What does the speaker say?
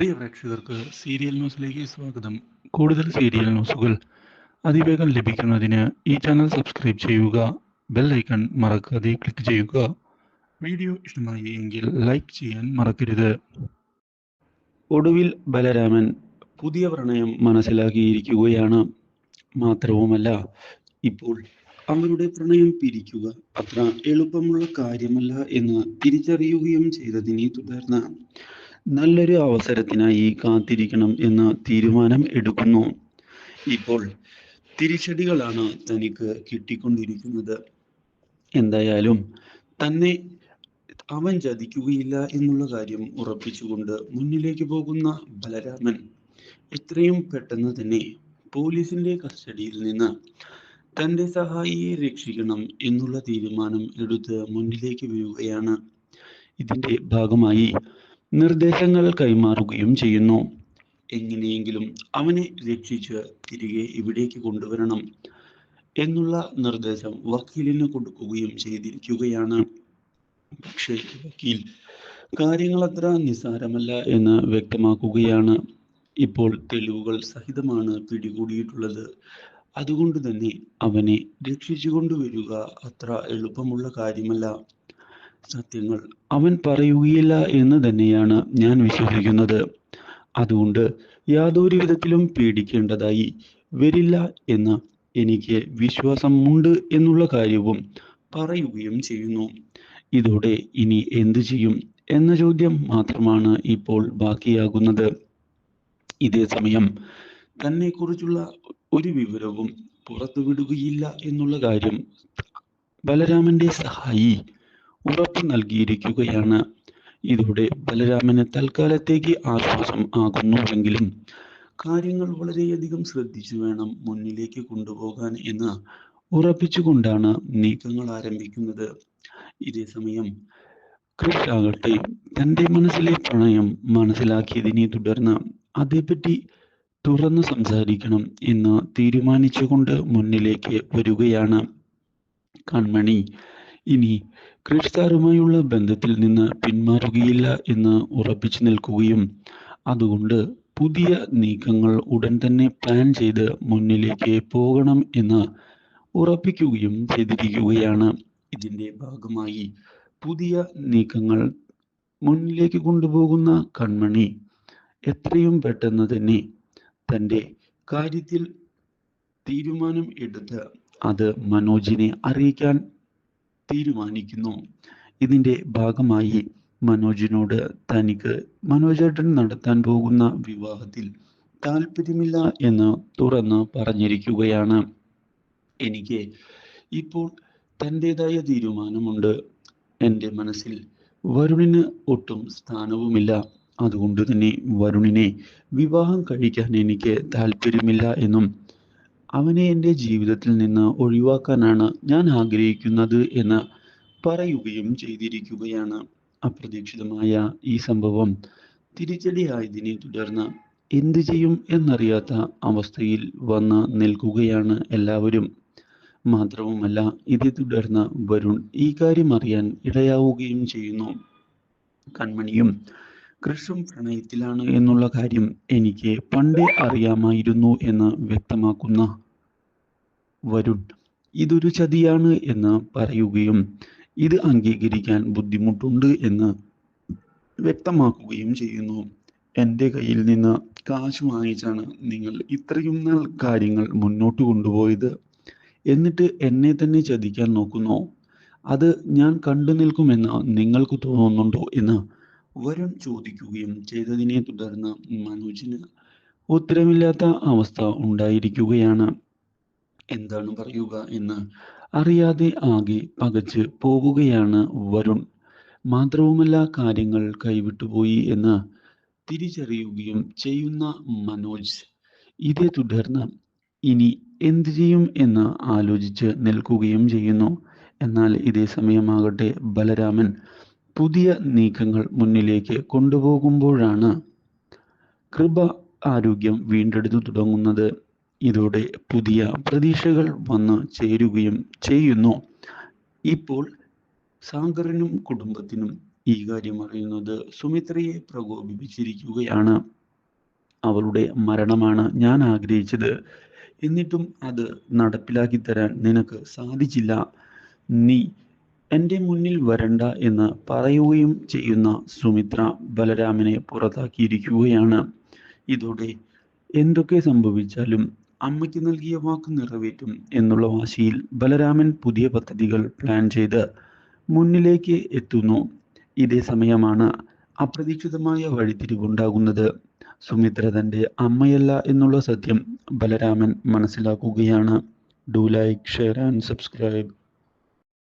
പ്രിയ പ്രേക്ഷകർക്ക് സീരിയൽ ന്യൂസിലേക്ക് സ്വാഗതം. കൂടുതൽ സീരിയൽ ന്യൂസുകൾ അതിവേഗം ലഭിക്കുന്നതിന് ഈ ചാനൽ സബ്സ്ക്രൈബ് ചെയ്യുക. ബെൽ ഐക്കൺ മറക്കാതെ ക്ലിക്ക് ചെയ്യുക. വീഡിയോ ഇഷ്ടമായി എങ്കിൽ ലൈക്ക് ചെയ്യാൻ മറക്കരുത്. ഒടുവിൽ ബലരാമൻ പുതിയ പ്രണയം മനസ്സിലാക്കിയിരിക്കുകയാണ്. മാത്രവുമല്ല, ഇപ്പോൾ അവരുടെ പ്രണയം പിരിക്കുക അത്ര എളുപ്പമുള്ള കാര്യമല്ല എന്ന് തിരിച്ചറിയുകയും ചെയ്തതിനെ തുടർന്ന് നല്ലൊരു അവസരത്തിനായി കാത്തിരിക്കണം എന്ന തീരുമാനം എടുക്കുന്നു. ഇപ്പോൾ തിരിച്ചടികളാണ് തനിക്ക് കിട്ടിക്കൊണ്ടിരിക്കുന്നത്. എന്തായാലും തന്നെ അവൻ ചതിക്കുകയില്ല എന്നുള്ള കാര്യം ഉറപ്പിച്ചുകൊണ്ട് മുന്നിലേക്ക് പോകുന്ന ബലരാമൻ എത്രയും പെട്ടെന്ന് തന്നെ പോലീസിന്റെ കസ്റ്റഡിയിൽ നിന്ന് തന്റെ സഹായിയെ രക്ഷിക്കണം എന്നുള്ള തീരുമാനം എടുത്ത് മുന്നിലേക്ക് വീഴുകയാണ്. ഇതിന്റെ ഭാഗമായി നിർദ്ദേശങ്ങൾ കൈമാറുകയും ചെയ്യുന്നു. എങ്ങനെയെങ്കിലും അവനെ രക്ഷിച്ച് തിരികെ ഇവിടേക്ക് കൊണ്ടുവരണം എന്നുള്ള നിർദ്ദേശം വക്കീലിന് കൊടുക്കുകയും ചെയ്തിരിക്കുകയാണ്. പക്ഷേ വക്കീൽ കാര്യങ്ങൾ അത്ര നിസ്സാരമല്ല എന്ന് വ്യക്തമാക്കുകയാണ്. ഇപ്പോൾ തെളിവുകൾ സഹിതമാണ് പിടികൂടിയിട്ടുള്ളത്. അതുകൊണ്ട് തന്നെ അവനെ രക്ഷിച്ചു കൊണ്ടുവരിക അത്ര എളുപ്പമുള്ള കാര്യമല്ല. സത്യങ്ങൾ അവൻ പറയുകയില്ല എന്ന് തന്നെയാണ് ഞാൻ വിശ്വസിക്കുന്നത്. അതുകൊണ്ട് യാതൊരു വിധത്തിലും പേടിക്കേണ്ടതായി വരില്ല എന്ന് എനിക്ക് വിശ്വാസമുണ്ട് എന്നുള്ള കാര്യവും പറയുകയും ചെയ്യുന്നു. ഇതോടെ ഇനി എന്തു ചെയ്യും എന്ന ചോദ്യം മാത്രമാണ് ഇപ്പോൾ ബാക്കിയാകുന്നത്. ഇതേ സമയം തന്നെ കുറിച്ചുള്ള ഒരു വിവരവും പുറത്തുവിടുകയില്ല എന്നുള്ള കാര്യം ബലരാമന്റെ സഹായി ഉറപ്പ് നൽകിയിരിക്കുകയാണ്. ഇതോടെ ബലരാമന് തൽക്കാലത്തേക്ക് ആശ്വാസം ആകുന്നുവെങ്കിലും കാര്യങ്ങൾ വളരെയധികം ശ്രദ്ധിച്ചു വേണം മുന്നിലേക്ക് കൊണ്ടുപോകാൻ എന്ന് ഉറപ്പിച്ചുകൊണ്ടാണ് നീക്കങ്ങൾ ആരംഭിക്കുന്നത്. ഇതേ സമയം ക്രിഷ് ആകട്ടെ തന്റെ മനസ്സിലെ പ്രണയം മനസ്സിലാക്കിയതിനെ തുടർന്ന് അതേപ്പറ്റി തുറന്നു സംസാരിക്കണം എന്ന് തീരുമാനിച്ചുകൊണ്ട് മുന്നിലേക്ക് വരികയാണ്. കൺമണി ഇനി ക്രിഷ് സാറുമായുള്ള ബന്ധത്തിൽ നിന്ന് പിന്മാറുകയില്ല എന്ന് ഉറപ്പിച്ചു നിൽക്കുകയും അതുകൊണ്ട് പുതിയ നീക്കങ്ങൾ ഉടൻ തന്നെ പ്ലാൻ ചെയ്ത് മുന്നിലേക്ക് പോകണം എന്ന് ഉറപ്പിക്കുകയും ചെയ്തിരിക്കുകയാണ്. ഇതിന്റെ ഭാഗമായി പുതിയ നീക്കങ്ങൾ മുന്നിലേക്ക് കൊണ്ടുപോകുന്ന കൺമണി എത്രയും പെട്ടെന്ന് തന്നെ തൻ്റെ കാര്യത്തിൽ തീരുമാനം എടുത്ത് അത് മനോജിനെ അറിയിക്കാൻ തീരുമാനിക്കുന്നു. ഇതിന്റെ ഭാഗമായി മനോജിനോട് തനിക്ക് മനോജേട്ടൻ നടത്താൻ പോകുന്ന വിവാഹത്തിൽ താല്പര്യമില്ല എന്ന് തുറന്ന് പറഞ്ഞിരിക്കുകയാണ്. എനിക്ക് ഇപ്പോൾ തൻ്റെതായ തീരുമാനമുണ്ട്. എൻ്റെ മനസ്സിൽ വരുണിന് ഒട്ടും സ്ഥാനവുമില്ല. അതുകൊണ്ട് തന്നെ വരുണിനെ വിവാഹം കഴിക്കാൻ എനിക്ക് താല്പര്യമില്ല എന്നും അവനെ എൻ്റെ ജീവിതത്തിൽ നിന്ന് ഒഴിവാക്കാനാണ് ഞാൻ ആഗ്രഹിക്കുന്നത് എന്ന് പറയുകയും ചെയ്തിരിക്കുകയാണ്. അപ്രതീക്ഷിതമായ ഈ സംഭവം തിരിച്ചടിയായതിനെ തുടർന്ന് എന്തു ചെയ്യും എന്നറിയാത്ത അവസ്ഥയിൽ വന്ന് നിൽക്കുകയാണ് എല്ലാവരും. മാത്രവുമല്ല, ഇതേ തുടർന്ന് വരുൺ ഈ കാര്യം അറിയാൻ ഇടയാവുകയും ചെയ്യുന്നു. കൺമണിയും കൃഷും പ്രണയത്തിലാണ് എന്നുള്ള കാര്യം എനിക്ക് പണ്ടേ അറിയാമായിരുന്നു എന്ന് വ്യക്തമാക്കുന്ന വരുൺ ഇതൊരു ചതിയാണ് എന്ന് പറയുകയും ഇത് അംഗീകരിക്കാൻ ബുദ്ധിമുട്ടുണ്ട് എന്ന് വ്യക്തമാക്കുകയും ചെയ്യുന്നു. എൻ്റെ കയ്യിൽ നിന്ന് കാശ് വാങ്ങിച്ചാണ് നിങ്ങൾ ഇത്രയും നാൾ കാര്യങ്ങൾ മുന്നോട്ട് കൊണ്ടുപോയത്. എന്നിട്ട് എന്നെ തന്നെ ചതിക്കാൻ നോക്കുന്നോ? അത് ഞാൻ കണ്ടു നിൽക്കുമെന്ന് നിങ്ങൾക്ക് തോന്നുന്നുണ്ടോ എന്ന് വരുൺ ചോദിക്കുകയും ചെയ്തതിനെ തുടർന്ന് മനോജിന് ഉത്തരമില്ലാത്ത അവസ്ഥ ഉണ്ടായിരിക്കുകയാണ്. എന്താണ് പറയുക എന്ന് അറിയാതെ ആകെ പകച്ച് പോവുകയാണ് വരുൺ. മാത്രവുമല്ല, കാര്യങ്ങൾ കൈവിട്ടുപോയി എന്ന് തിരിച്ചറിയുകയും ചെയ്യുന്ന മനോജ് ഇതേ തുടർന്ന് ഇനി എന്തു ചെയ്യും എന്ന് ആലോചിച്ച് നിൽക്കുകയും ചെയ്യുന്നു. എന്നാൽ ഇതേ സമയമാകട്ടെ ബലരാമൻ പുതിയ നീക്കങ്ങൾ മുന്നിലേക്ക് കൊണ്ടുപോകുമ്പോഴാണ് കൃപ ആരോഗ്യം വീണ്ടെടുത്തു തുടങ്ങുന്നത്. ഇതോടെ പുതിയ പ്രതീക്ഷകൾ വന്ന് ചേരുകയും ചെയ്യുന്നു. ഇപ്പോൾ സാഗറിനും കുടുംബത്തിനും ഈ കാര്യം അറിയുന്നത് സുമിത്രയെ പ്രകോപിപ്പിച്ചിരിക്കുകയാണ്. അവളുടെ മരണമാണ് ഞാൻ ആഗ്രഹിച്ചത്, എന്നിട്ടും അത് നടപ്പിലാക്കി തരാൻ നിനക്ക് സാധിച്ചില്ല. നീ എൻ്റെ മുന്നിൽ വരണ്ട എന്ന് പറയുകയും ചെയ്യുന്ന സുമിത്ര ബലരാമനെ പുറത്താക്കിയിരിക്കുകയാണ്. ഇതോടെ എന്തൊക്കെ സംഭവിച്ചാലും അമ്മയ്ക്ക് നൽകിയ വാക്ക് നിറവേറ്റും എന്നുള്ള വാശിയിൽ ബലരാമൻ പുതിയ പദ്ധതികൾ പ്ലാൻ ചെയ്ത് മുന്നിലേക്ക് എത്തുന്നു. ഇതേ സമയമാണ് അപ്രതീക്ഷിതമായ വഴിത്തിരിവുണ്ടാകുന്നത്. സുമിത്ര തൻ്റെ അമ്മയല്ല എന്നുള്ള സത്യം ബലരാമൻ മനസ്സിലാക്കുകയാണ്. Do like, share and subscribe.